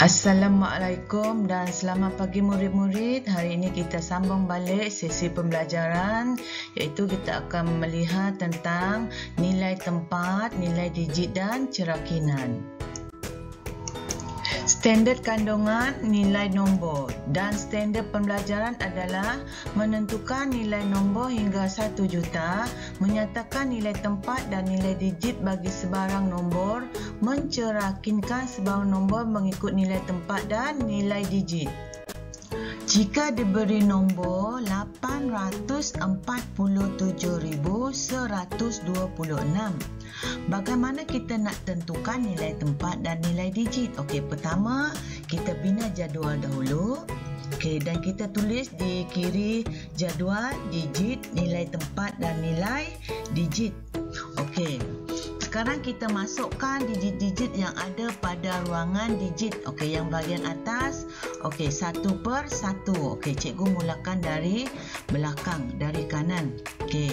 Assalamualaikum dan selamat pagi murid-murid. Hari ini kita sambung balik sesi pembelajaran, iaitu kita akan melihat tentang nilai tempat, nilai digit dan cerakinan. Standard kandungan nilai nombor dan standard pembelajaran adalah menentukan nilai nombor hingga 1 juta, menyatakan nilai tempat dan nilai digit bagi sebarang nombor, mencerakinkan sebarang nombor mengikut nilai tempat dan nilai digit. Jika diberi nombor 847,126, bagaimana kita nak tentukan nilai tempat dan nilai digit? Okey, pertama kita bina jadual dahulu. Okey, dan kita tulis di kiri jadual digit, nilai tempat dan nilai digit. Okey. Sekarang kita masukkan digit-digit yang ada pada ruangan digit. Okey, yang bahagian atas. Okey, 1/1. Okey, cikgu mulakan dari belakang, dari kanan. Okey.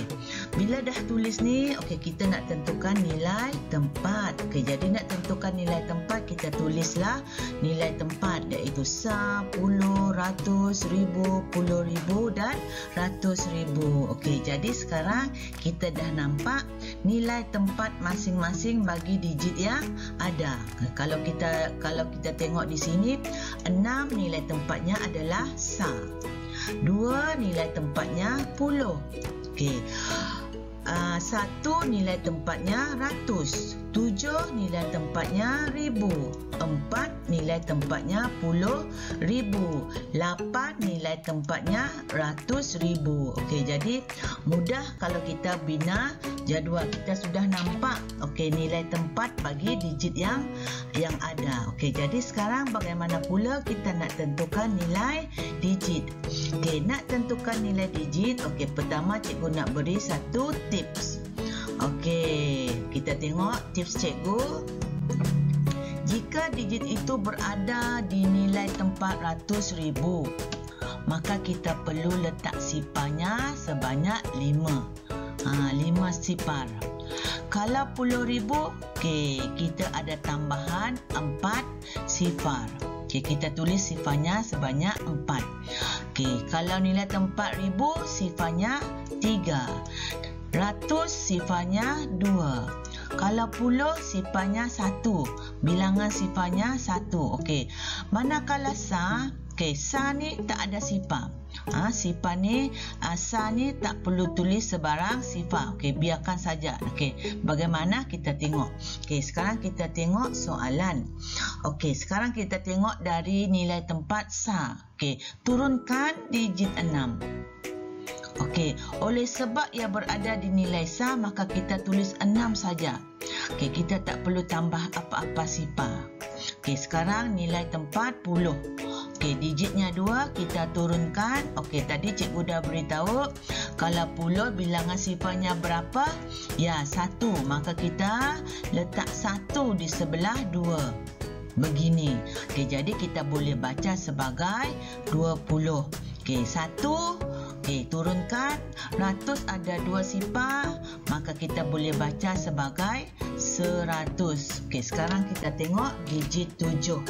Bila dah tulis ni, okey, kita nak tentukan nilai tempat. Okey, jadi nak tentukan nilai tempat, kita tulislah nilai tempat, iaitu 10, 100, 1000, 10,000 dan 100,000. Okey, jadi sekarang kita dah nampak nilai tempat masing-masing bagi digit yang ada. Kalau kita tengok di sini, 6 nilai tempatnya adalah sa. 2 nilai tempatnya puluh. Okey. 1 nilai tempatnya ratus. 7 nilai tempatnya ribu. 4 nilai tempatnya puluh ribu. 8 nilai tempatnya ratus ribu. Okey, jadi mudah kalau kita bina jadual. Kita sudah nampak okey nilai tempat bagi digit yang ada. Okey, jadi sekarang bagaimana pula kita nak tentukan nilai digit? Okey, nak tentukan nilai digit, okey, pertama cikgu nak beri satu tips. Okey, kita tengok tips cikgu. Jika digit itu berada di nilai tempat ratus ribu, maka kita perlu letak siparnya sebanyak 5. 5 sipar. Kalau puluh ribu, okey, kita ada tambahan 4 sifar. Okey, kita tulis sifarnya sebanyak 4. Okey, kalau nilai tempat ribu, sifarnya 3. Ratus sifarnya 2. Kalau puluh sifarnya 1. Bilangan sifarnya 1. Okey. Manakala sa, okey, sa ni tak ada sifar. Sifar ni, sa ni tak perlu tulis sebarang sifar. Okey, biarkan saja. Okey, bagaimana kita tengok? Okey, sekarang kita tengok soalan. Okey, sekarang kita tengok dari nilai tempat sa. Okey, turunkan digit 6. Okey, oleh sebab ia berada di nilai sa, maka kita tulis 6 saja. Okey, kita tak perlu tambah apa-apa sifar. Okey, sekarang nilai tempat puluh. Okey, digitnya 2, kita turunkan. Okey, tadi cikgu dah beritahu kalau puluh bilangan sifarnya berapa? Ya, 1. Maka kita letak 1 di sebelah 2. Begini. Okey, jadi kita boleh baca sebagai 20. Okey, 1. Okey, turunkan. Ratus ada 2 sifar, maka kita boleh baca sebagai 100. Okey, sekarang kita tengok digit 7.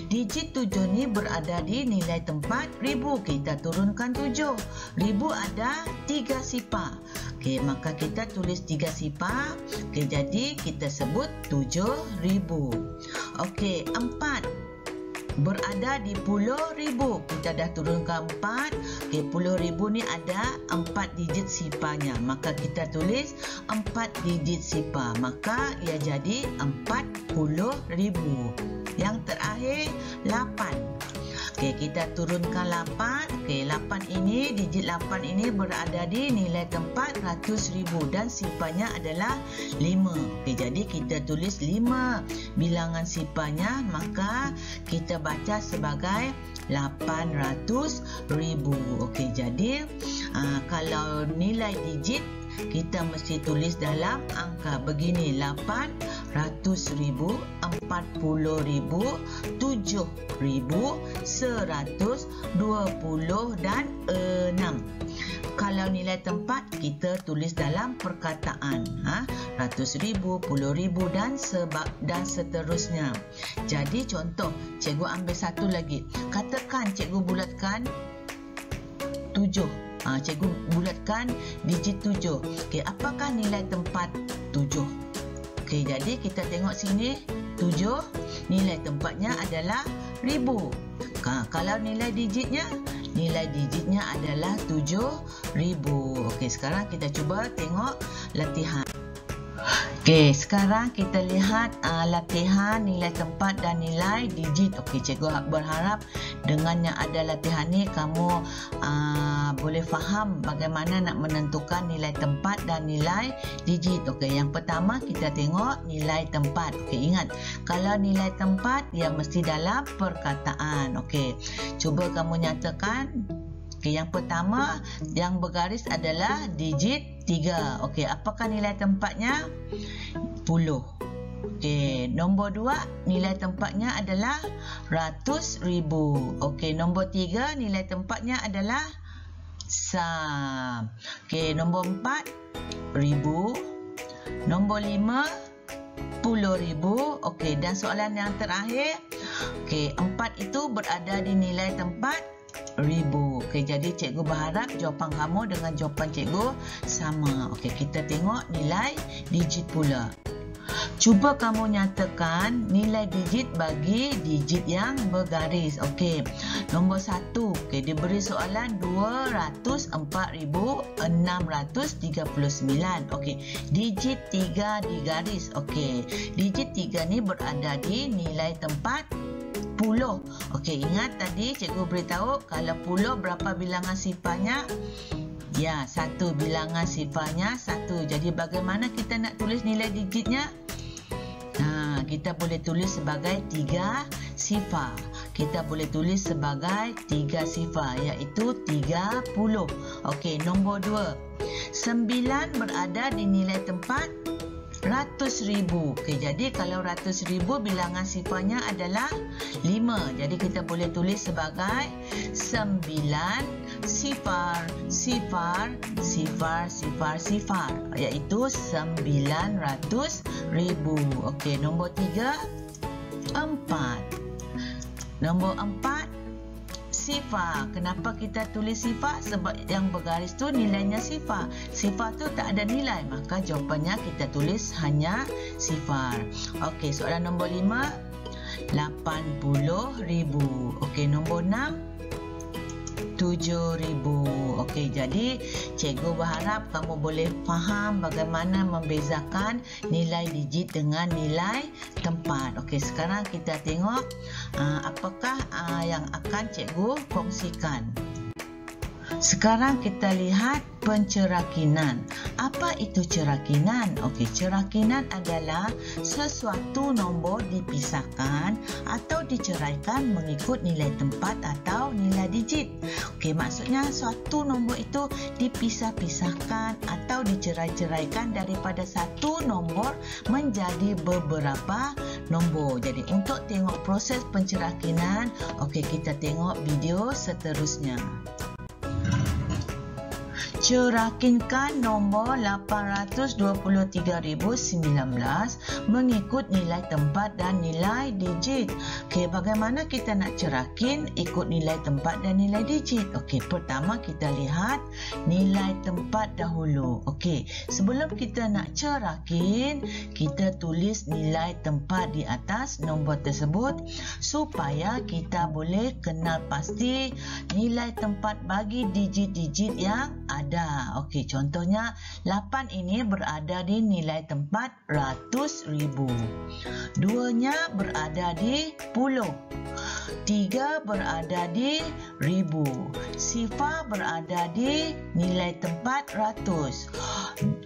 Digit 7 ni berada di nilai tempat ribu. Kita turunkan 7. Ribu ada 3 sifar. Okey, maka kita tulis 3 sifar. Okey, jadi kita sebut 7,000. Okey, 4 berada di puluh ribu. Kita dah turunkan 4. Okey, puluh ribu ni ada 4 digit sifarnya. Maka kita tulis 4 digit sifar. Maka ia jadi 40,000. Yang terakhir 8. Okey, kita turunkan 8. Okey, 8 ini, digit 8 ini berada di nilai tempat ratus ribu dan sifarnya adalah 5. Okey, jadi kita tulis 5 bilangan sifarnya, maka kita baca sebagai 800,000. Okey, jadi kalau nilai digit kita mesti tulis dalam angka begini: 800,000, 40,000, 7,000, 100, 20 dan 6. Kalau nilai tempat, kita tulis dalam perkataan. Ratus ribu, puluh ribu dan seterusnya. Jadi contoh, cikgu ambil satu lagi. Katakan cikgu bulatkan 7. Cikgu bulatkan digit 7. Okey, apakah nilai tempat 7? Okey, jadi kita tengok sini 7, nilai tempatnya adalah 1000. Kalau nilai digitnya adalah 7000. Okey, sekarang kita cuba tengok latihan. Okey, sekarang kita lihat latihan nilai tempat dan nilai digit. Okey, cikgu berharap dengan yang ada latihan ni kamu boleh faham bagaimana nak menentukan nilai tempat dan nilai digit. Okey, yang pertama kita tengok nilai tempat. Okey, ingat kalau nilai tempat dia mesti dalam perkataan. Okey, cuba kamu nyatakan. Okey, yang pertama yang bergaris adalah digit 3. Okey, apakah nilai tempatnya? 10. Okey, nombor 2 nilai tempatnya adalah ratus ribu. Okey, nombor 3 nilai tempatnya adalah sam. Okey, nombor 4 ribu. Nombor 5 10,000. Okey, dan soalan yang terakhir. Okey, 4 itu berada di nilai tempat 1000. Okey, jadi cikgu berharap jawapan kamu dengan jawapan cikgu sama. Okey, kita tengok nilai digit pula. Cuba kamu nyatakan nilai digit bagi digit yang bergaris. Okey, nombor 1. Okey, diberi soalan 204,639. Okey, digit 3 digaris. Okey, digit 3 ni berada di nilai tempat 10. Okey, ingat tadi cikgu beritahu kalau 10 berapa bilangan sifarnya? Ya, 1 bilangan sifarnya 1. Jadi bagaimana kita nak tulis nilai digitnya? Kita boleh tulis sebagai 3 sifar. Kita boleh tulis sebagai 3 sifar iaitu 30. Okey, nombor 2. 9 berada di nilai tempat ratus ribu. Okey, jadi kalau ratus ribu bilangan sifarnya adalah 5. Jadi kita boleh tulis sebagai 9 sifar iaitu 900,000. Okey, nombor 3 4. Nombor 4 sifar. Kenapa kita tulis sifar? Sebab yang bergaris tu nilainya sifar. Sifar tu tak ada nilai, maka jawapannya kita tulis hanya sifar. Okey, soalan nombor 5 80,000. Okey, nombor 6 7,000. Okey, jadi cikgu berharap kamu boleh faham bagaimana membezakan nilai digit dengan nilai tempat. Okey, sekarang kita tengok apakah yang akan cikgu kongsikan. Sekarang kita lihat pencerakinan. Apa itu cerakinan? Okey, cerakinan adalah sesuatu nombor dipisahkan atau diceraikan mengikut nilai tempat atau nilai digit. Okey, maksudnya suatu nombor itu dipisah-pisahkan atau dicerai-ceraikan daripada satu nombor menjadi beberapa nombor. Jadi untuk tengok proses pencerakinan, okey, kita tengok video seterusnya. Cerakinkan nombor 823,019 mengikut nilai tempat dan nilai digit. Okey, bagaimana kita nak cerakin ikut nilai tempat dan nilai digit? Okey, pertama kita lihat nilai tempat dahulu. Okey, sebelum kita nak cerakin, kita tulis nilai tempat di atas nombor tersebut supaya kita boleh kenal pasti nilai tempat bagi digit-digit yang ada. Okey, contohnya 8 ini berada di nilai tempat ratus ribu. 2-nya berada di 10. 3 berada di 1000. Sifar berada di nilai tempat ratus.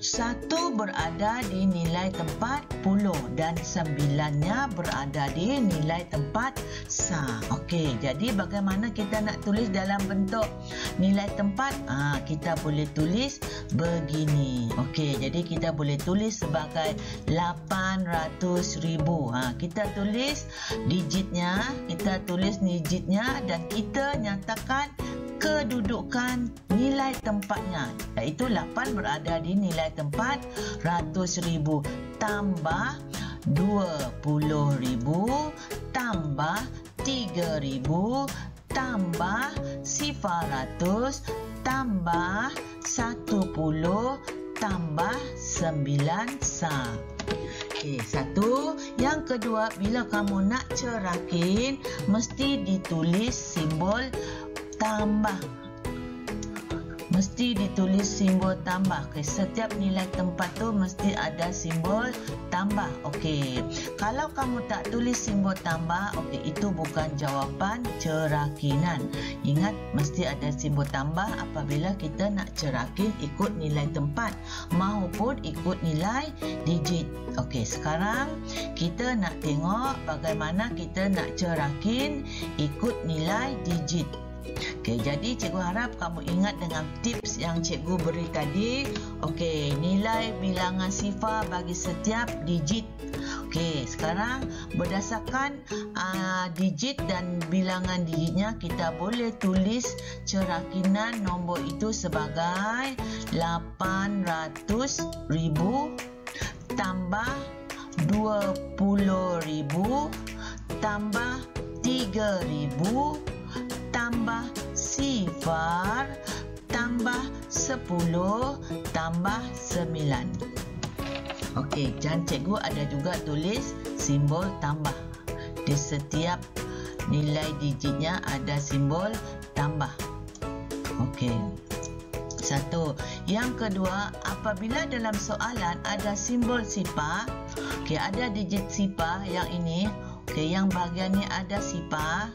1 berada di nilai tempat 10 dan 9-nya berada di nilai tempat sa. Okey, jadi bagaimana kita nak tulis dalam bentuk nilai tempat? Kita boleh tulis begini. Okey, jadi kita boleh tulis sebagai 800,000. Kita tulis digitnya, dan kita nyatakan kedudukan nilai tempatnya, iaitu 8 berada di nilai tempat ratus ribu tambah 20,000 tambah 3,000 tambah sifar ratus tambah 10 tambah 9 sah. Okey, satu. Yang kedua, bila kamu nak cerakin, mesti ditulis simbol tambah. Mesti ditulis simbol tambah. Okey, setiap nilai tempat tu mesti ada simbol tambah. Okey. Kalau kamu tak tulis simbol tambah, okey, itu bukan jawapan cerakinan. Ingat, mesti ada simbol tambah apabila kita nak cerakin ikut nilai tempat maupun ikut nilai digit. Okey, sekarang kita nak tengok bagaimana kita nak cerakin ikut nilai digit. Okey, jadi cikgu harap kamu ingat dengan tips yang cikgu beri tadi. Okey, nilai bilangan sifar bagi setiap digit. Okey, sekarang berdasarkan digit dan bilangan digitnya, kita boleh tulis cerakinan nombor itu sebagai 800,000 tambah 20,000 tambah 3,000 tambah sifar tambah 10 tambah 9. Okey, dan cikgu ada juga tulis simbol tambah. Di setiap nilai digitnya ada simbol tambah. Okey. Satu. Yang kedua, apabila dalam soalan ada simbol sifar, okey, ada digit sifar yang ini, okey, yang bahagian ni ada sifar.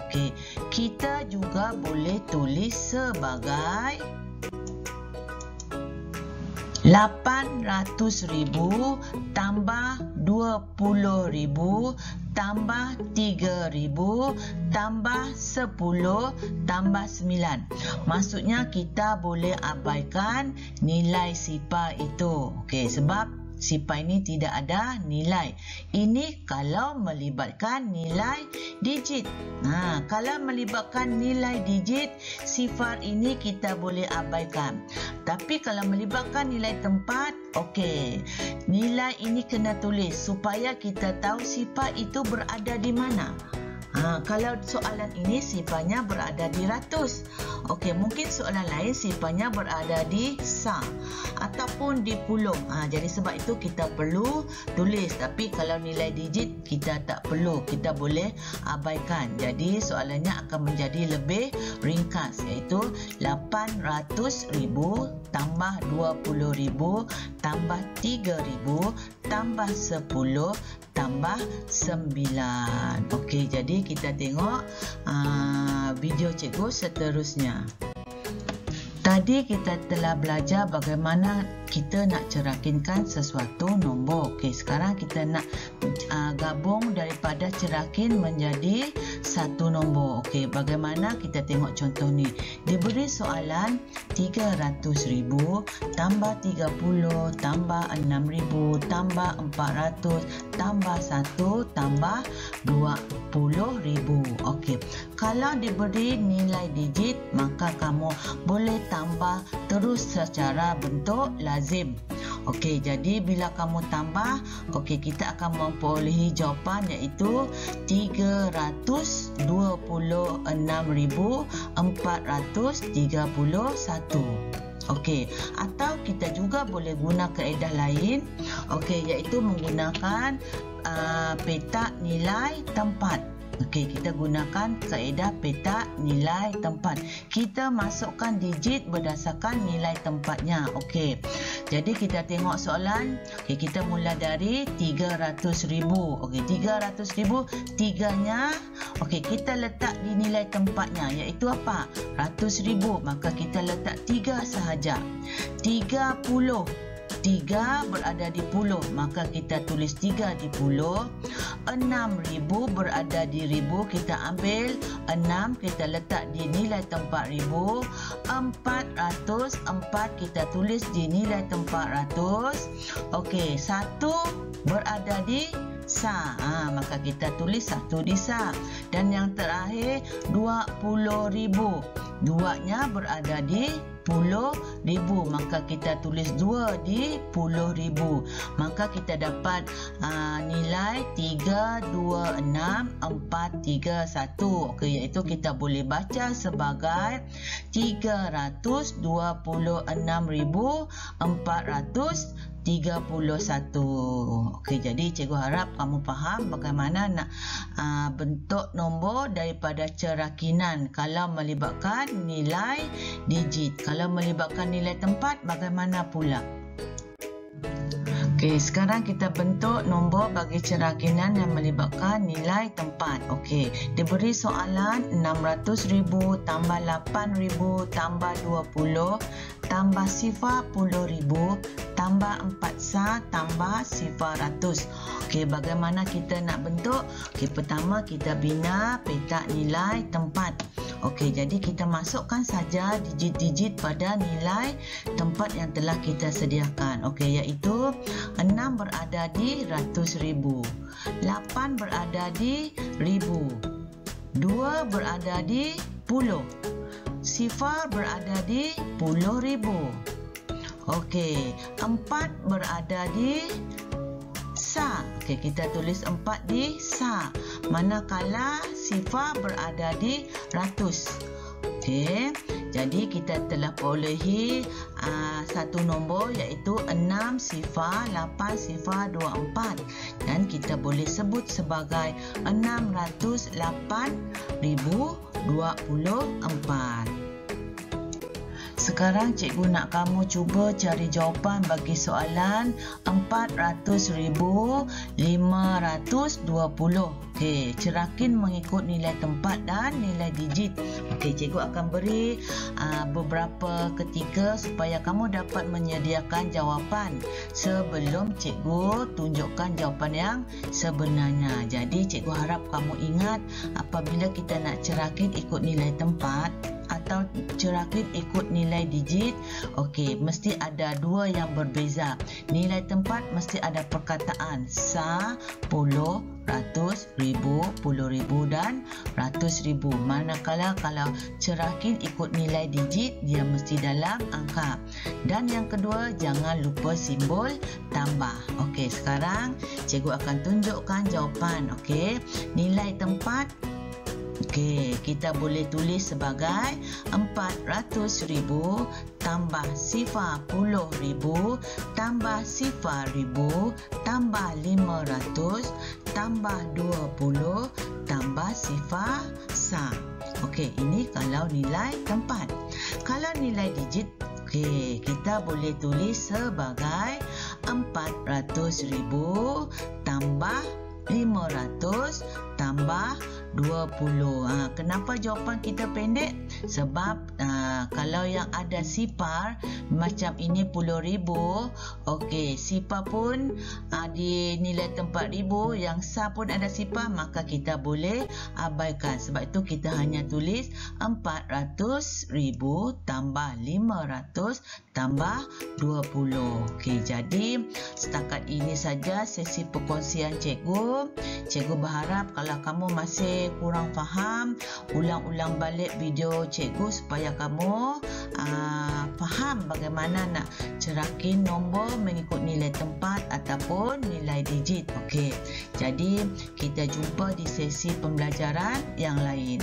Okey, kita juga boleh tulis sebagai 800,000 tambah 20,000 tambah 3,000 tambah 10 tambah 9. Maksudnya kita boleh abaikan nilai sifar itu. Okey, sebab sifar ini tidak ada nilai. Ini kalau melibatkan nilai digit. Kalau melibatkan nilai digit, sifar ini kita boleh abaikan. Tapi kalau melibatkan nilai tempat, okey, nilai ini kena tulis supaya kita tahu sifar itu berada di mana. Kalau soalan ini sifarnya berada di ratus. Okey, mungkin soalan lain sifarnya berada di sah ataupun di puluh. Jadi sebab itu kita perlu tulis. Tapi kalau nilai digit kita tak perlu, kita boleh abaikan. Jadi soalannya akan menjadi lebih ringkas, iaitu 800,000 tambah 20,000 tambah 3,000 tambah 10 tambah 9. Okey, jadi kita tengok video cikgu seterusnya. Tadi kita telah belajar bagaimana kita nak cerakinkan sesuatu nombor. Okey, sekarang kita nak gabung daripada cerakin menjadi satu nombor. Okey, bagaimana kita tengok contoh ni. Diberi soalan 300,000 tambah 30 tambah 6,000 tambah 400 tambah 1 tambah 20,000. Okey, kalau diberi nilai digit, maka kamu boleh tambah terus secara bentuk lazim. Okey, jadi bila kamu tambah, okey, kita akan memperolehi jawapan iaitu 326,431. Okey, atau kita juga boleh guna kaedah lain, okey, iaitu menggunakan petak nilai tempat. Okey, kita gunakan kaedah petak nilai tempat. Kita masukkan digit berdasarkan nilai tempatnya. Okey, jadi kita tengok soalan. Okey, kita mula dari 300,000. Okey, 300,000 tiganya, okey, kita letak di nilai tempatnya, iaitu apa? 100,000. Maka kita letak 3 sahaja. 30. 3 berada di puluh, maka kita tulis 3 di puluh. 6,000 berada di ribu, kita ambil 6, kita letak di nilai tempat ribu. 400, 4 kita tulis di nilai tempat ratus. Okey, 1 berada di SA. Maka kita tulis 1 di SA. Dan yang terakhir 20,000. 2-nya berada di 10,000. Maka kita tulis 2 di 10,000. Maka kita dapat nilai 326,431. Okey, iaitu kita boleh baca sebagai 326,431. Okey, jadi cikgu harap kamu faham bagaimana nak bentuk nombor daripada cerakinan kalau melibatkan nilai digit. Kalau melibatkan nilai tempat, bagaimana pula? Okey, sekarang kita bentuk nombor bagi cerakinan yang melibatkan nilai tempat. Okey, diberi soalan 600,000 tambah 8,000 tambah 20 tambah sifar 10,000 tambah 4 SA tambah sifar 100. Okey, bagaimana kita nak bentuk? Okey, pertama kita bina petak nilai tempat. Okey, jadi kita masukkan saja digit-digit pada nilai tempat yang telah kita sediakan. Okey, iaitu 6 berada di ratus ribu, 8 berada di ribu, 2 berada di puluh, sifar berada di 10,000. Okey, 4 berada di SA. Okey, kita tulis 4 di SA. Manakala sifar berada di ratus. Okey, jadi kita telah perolehi satu nombor iaitu 6 sifar 8 sifar 24. Dan kita boleh sebut sebagai 608,024. Sekarang cikgu nak kamu cuba cari jawapan bagi soalan 400,520. Okey, cerakin mengikut nilai tempat dan nilai digit. Okey, cikgu akan beri beberapa ketika supaya kamu dapat menyediakan jawapan sebelum cikgu tunjukkan jawapan yang sebenarnya. Jadi cikgu harap kamu ingat apabila kita nak cerakin ikut nilai tempat atau cerakin ikut nilai digit, okey, mesti ada dua yang berbeza. Nilai tempat mesti ada perkataan SA, 10, ratus, ribu, 10,000 dan ratus ribu. Manakala kalau cerakin ikut nilai digit, dia mesti dalam angka. Dan yang kedua, jangan lupa simbol tambah. Okey, sekarang cikgu akan tunjukkan jawapan. Okey, nilai tempat. Okey, kita boleh tulis sebagai 400,000 tambah sifar 10,000 tambah sifar ribu tambah 500 tambah 20 tambah sifar SA. Okey, ini kalau nilai tempat. Kalau nilai digit, okey, kita boleh tulis sebagai 400,000 tambah 500 tambah 20. Kenapa jawapan kita pendek? Sebab kalau yang ada sifar macam ini 10,000, okey, sifar pun di nilai tempat ribu, yang SA pun ada sifar, maka kita boleh abaikan. Sebab itu kita hanya tulis 400,000 tambah 500 tambah 20. Okey, jadi setakat ini saja sesi perkongsian cikgu. Cikgu berharap kalau kamu masih kurang faham, ulang-ulang balik video cikgu supaya kamu faham bagaimana nak cerakin nombor mengikut nilai tempat ataupun nilai digit. Okey, jadi kita jumpa di sesi pembelajaran yang lain.